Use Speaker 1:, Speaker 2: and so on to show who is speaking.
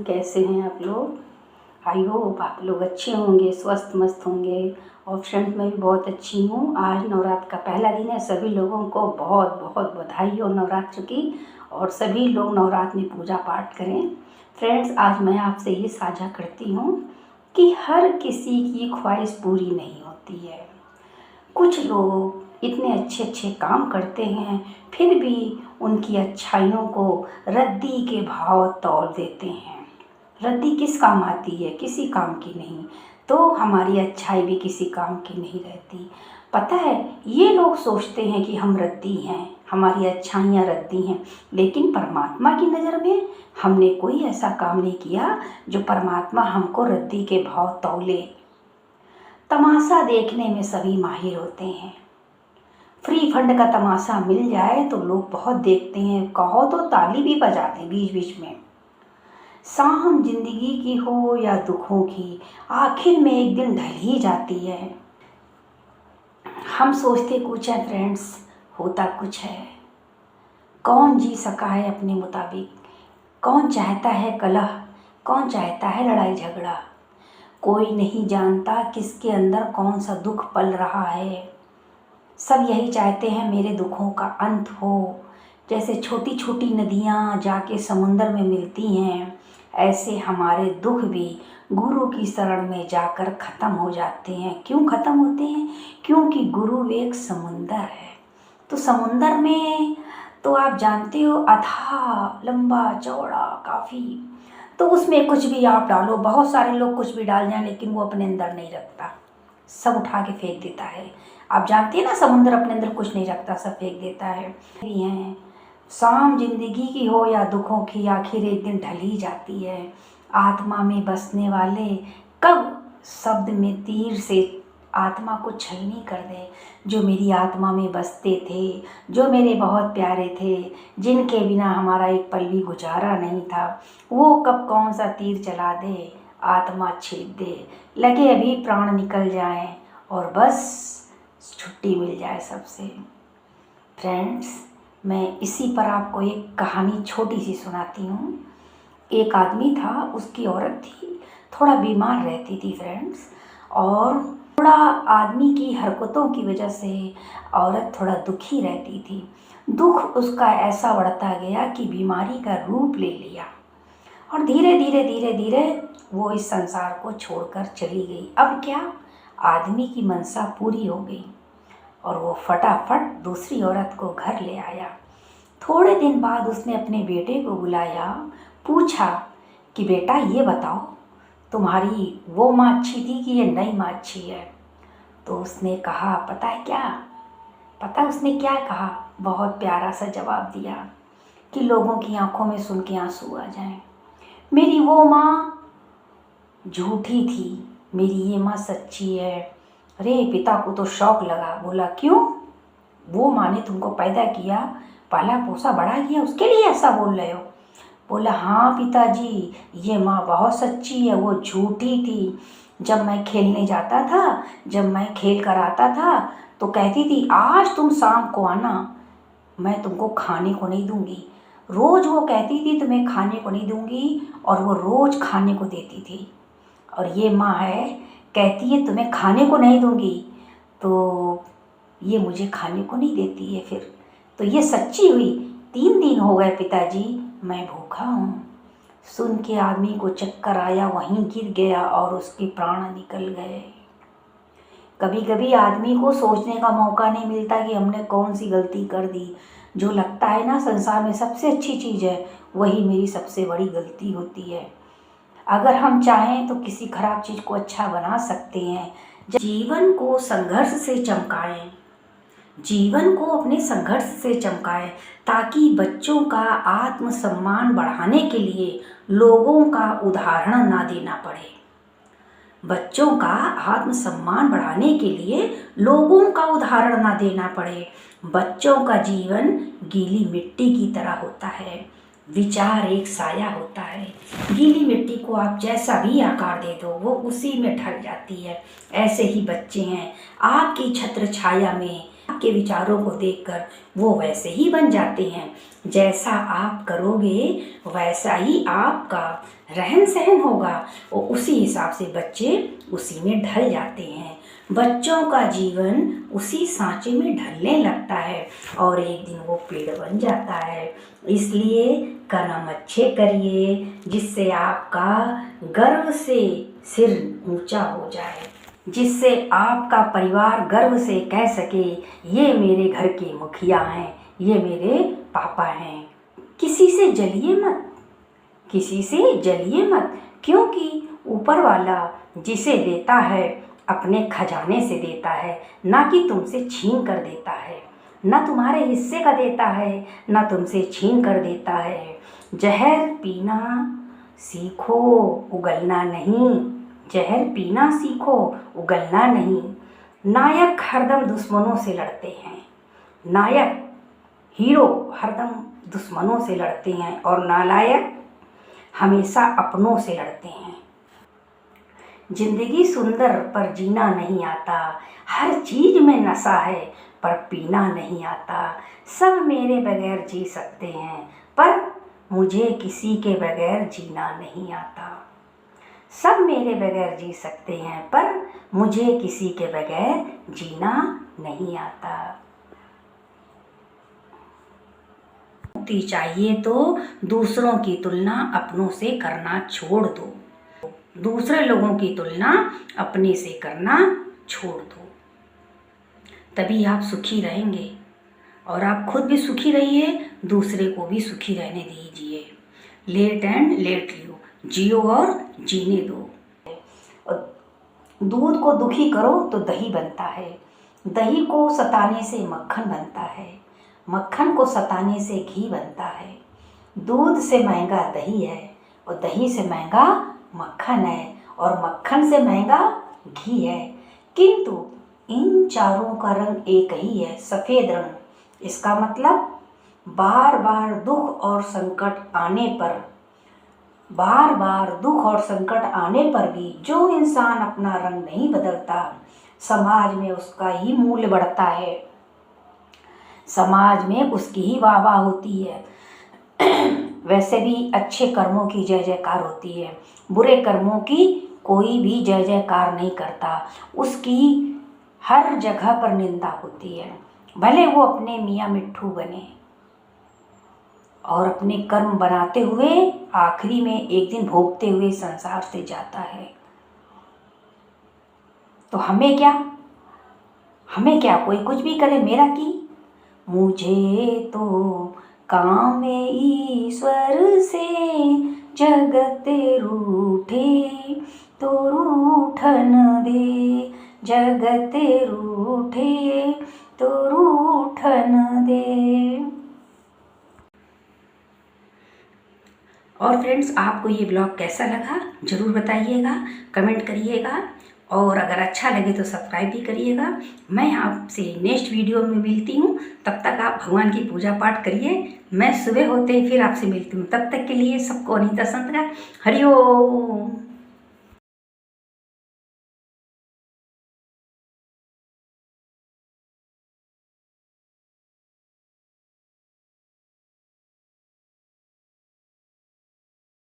Speaker 1: कैसे हैं आप लोग। आई होप आप लोग अच्छे होंगे, स्वस्थ मस्त होंगे। और फ्रेंड्स, मैं भी बहुत अच्छी हूँ। आज नवरात्र का पहला दिन है। सभी लोगों को बहुत बहुत बधाई हो नवरात्र की, और सभी लोग नवरात्र में पूजा पाठ करें। फ्रेंड्स, आज मैं आपसे ये साझा करती हूँ कि हर किसी की ख्वाहिश पूरी नहीं होती है। कुछ लोग इतने अच्छे अच्छे काम करते हैं, फिर भी उनकी अच्छाइयों को रद्दी के भाव तौल देते हैं। रद्दी किस काम आती है? किसी काम की नहीं। तो हमारी अच्छाई भी किसी काम की नहीं रहती। पता है, ये लोग सोचते हैं कि हम रद्दी हैं, हमारी अच्छाइयाँ रद्दी हैं, लेकिन परमात्मा की नज़र में हमने कोई ऐसा काम नहीं किया जो परमात्मा हमको रद्दी के भाव तौले। तमाशा देखने में सभी माहिर होते हैं। फ्री फंड का तमाशा मिल जाए तो लोग बहुत देखते हैं, कहो तो ताली भी बजाते हैं बीच बीच में। शाम जिंदगी की हो या दुखों की, आखिर में एक दिन ढल ही जाती है। हम सोचते कुछ है फ्रेंड्स, होता कुछ है। कौन जी सका है अपने मुताबिक? कौन चाहता है कलह? कौन चाहता है लड़ाई झगड़ा? कोई नहीं जानता किसके अंदर कौन सा दुख पल रहा है। सब यही चाहते हैं मेरे दुखों का अंत हो। जैसे छोटी छोटी नदियाँ जाके समुंदर में मिलती हैं, ऐसे हमारे दुख भी गुरु की शरण में जाकर ख़त्म हो जाते हैं। क्यों ख़त्म होते हैं? क्योंकि गुरु एक समुंदर है। तो समुंदर में तो आप जानते हो, अथाह लंबा चौड़ा काफ़ी। तो उसमें कुछ भी आप डालो, बहुत सारे लोग कुछ भी डाल जाएं, लेकिन वो अपने अंदर नहीं रखता, सब उठा के फेंक देता है। आप जानते हैं ना, समुंदर अपने अंदर कुछ नहीं रखता, सब फेंक देता है। भी हैं, शाम जिंदगी की हो या दुखों की, आखिर एक दिन ढल ही जाती है। आत्मा में बसने वाले कब शब्द में तीर से आत्मा को छलनी कर दे। जो मेरी आत्मा में बसते थे, जो मेरे बहुत प्यारे थे, जिनके बिना हमारा एक पल भी गुजारा नहीं था, वो कब कौन सा तीर चला दे, आत्मा छेद दे, लगे अभी प्राण निकल जाएं और बस छुट्टी मिल जाए सबसे। फ्रेंड्स, मैं इसी पर आपको एक कहानी छोटी सी सुनाती हूँ। एक आदमी था, उसकी औरत थी, थोड़ा बीमार रहती थी फ्रेंड्स, और थोड़ा आदमी की हरकतों की वजह से औरत थोड़ा दुखी रहती थी। दुख उसका ऐसा बढ़ता गया कि बीमारी का रूप ले लिया, और धीरे धीरे धीरे धीरे वो इस संसार को छोड़कर चली गई। अब क्या, आदमी की मनसा पूरी हो गई, और वो फटाफट दूसरी औरत को घर ले आया। थोड़े दिन बाद उसने अपने बेटे को बुलाया, पूछा कि बेटा ये बताओ, तुम्हारी वो माँ अच्छी थी कि ये नई माँ अच्छी है? तो उसने कहा, पता है क्या? पता उसने क्या कहा? बहुत प्यारा सा जवाब दिया कि लोगों की आंखों में सुन के आंसू आ जाएं। मेरी वो माँ झूठी थी, मेरी ये माँ सच्ची है। अरे पिता को तो शौक लगा, बोला क्यों? वो माँ ने तुमको पैदा किया, पाला पोसा बड़ा किया, उसके लिए ऐसा बोल रहे हो? बोला हाँ पिताजी, ये माँ बहुत सच्ची है, वो झूठी थी। जब मैं खेलने जाता था, जब मैं खेल कर आता था, तो कहती थी आज तुम शाम को आना, मैं तुमको खाने को नहीं दूंगी। रोज़ वो कहती थी तुम्हें खाने को नहीं दूंगी, और वो रोज़ खाने को देती थी। और ये माँ है, कहती है तुम्हें खाने को नहीं दूंगी, तो ये मुझे खाने को नहीं देती है। फिर तो ये सच्ची हुई। 3 दिन हो गए पिताजी, मैं भूखा हूँ। सुन के आदमी को चक्कर आया, वहीं गिर गया और उसके प्राण निकल गए। कभी कभी आदमी को सोचने का मौका नहीं मिलता कि हमने कौन सी गलती कर दी। जो लगता है ना संसार में सबसे अच्छी चीज़ है, वही मेरी सबसे बड़ी गलती होती है। अगर हम चाहें तो किसी खराब चीज़ को अच्छा बना सकते हैं। जीवन को संघर्ष से चमकाएं, जीवन को अपने संघर्ष से चमकाएं, ताकि बच्चों का आत्मसम्मान बढ़ाने के लिए लोगों का उदाहरण ना देना पड़े। बच्चों का आत्मसम्मान बढ़ाने के लिए लोगों का उदाहरण ना देना पड़े। बच्चों का जीवन गीली मिट्टी की तरह होता है, विचार एक साया होता है। गीली मिट्टी को आप जैसा भी आकार दे दो, वो उसी में ढल जाती है। ऐसे ही बच्चे हैं, आपकी छत्र छाया में आपके विचारों को देखकर वो वैसे ही बन जाते हैं। जैसा आप करोगे वैसा ही आपका रहन सहन होगा और उसी हिसाब से बच्चे उसी में ढल जाते हैं। बच्चों का जीवन उसी सांचे में ढलने लगता है और एक दिन वो पेड़ बन जाता है। इसलिए कर्म अच्छे करिए जिससे आपका गर्व से सिर ऊंचा हो जाए, जिससे आपका परिवार गर्व से कह सके ये मेरे घर के मुखिया हैं, ये मेरे पापा हैं। किसी से जलिए मत, किसी से जलिए मत, क्योंकि ऊपर वाला जिसे देता है अपने खजाने से देता है, ना कि तुमसे छीन कर देता है। ना तुम्हारे हिस्से का देता है, ना तुमसे छीन कर देता है। जहर पीना सीखो, उगलना नहीं। जहर पीना सीखो, उगलना नहीं। नायक हरदम दुश्मनों से लड़ते हैं। नायक हीरो हरदम दुश्मनों से लड़ते हैं और नालायक हमेशा अपनों से लड़ते हैं। जिंदगी सुंदर पर जीना नहीं आता, हर चीज में नशा है पर पीना नहीं आता। सब मेरे बगैर जी सकते हैं पर मुझे किसी के बगैर जीना नहीं आता। सब मेरे बगैर जी सकते हैं पर मुझे किसी के बगैर जीना नहीं आता। मुक्ति चाहिए तो दूसरों की तुलना अपनों से करना छोड़ दो। दूसरे लोगों की तुलना अपने से करना छोड़ दो, तभी आप सुखी रहेंगे और आप खुद भी सुखी रहिए, दूसरे को भी सुखी रहने दीजिए। लेट एंड लेट लियो, जियो और जीने दो। दूध को दुखी करो तो दही बनता है, दही को सताने से मक्खन बनता है, मक्खन को सताने से घी बनता है। दूध से महंगा दही है और दही से महंगा मक्खन है और मक्खन से महंगा घी है। किंतु इन चारों का रंग एक ही है, सफ़ेद रंग। इसका मतलब बार बार दुख और संकट आने पर, बार बार दुख और संकट आने पर भी जो इंसान अपना रंग नहीं बदलता, समाज में उसका ही मूल्य बढ़ता है, समाज में उसकी ही वाह वाह होती है। वैसे भी अच्छे कर्मों की जय जयकार होती है, बुरे कर्मों की कोई भी जय जयकार नहीं करता, उसकी हर जगह पर निंदा होती है। भले वो अपने मियाँ मिट्ठू बने और अपने कर्म बनाते हुए आखिरी में एक दिन भोगते हुए संसार से जाता है। तो हमें क्या, हमें क्या, कोई कुछ भी करे, मेरा की। मुझे तो काम ईश्वर से जगत रूठे तो रूठन दे, जगत रूठे तो रूठन दे। और फ्रेंड्स, आपको ये ब्लॉग कैसा लगा ज़रूर बताइएगा, कमेंट करिएगा और अगर अच्छा लगे तो सब्सक्राइब भी करिएगा। मैं आपसे नेक्स्ट वीडियो में मिलती हूँ, तब तक आप भगवान की पूजा पाठ करिए। मैं सुबह होते ही फिर आपसे मिलती हूँ। तब तक के लिए सबको अनीता संत का हरि ओम।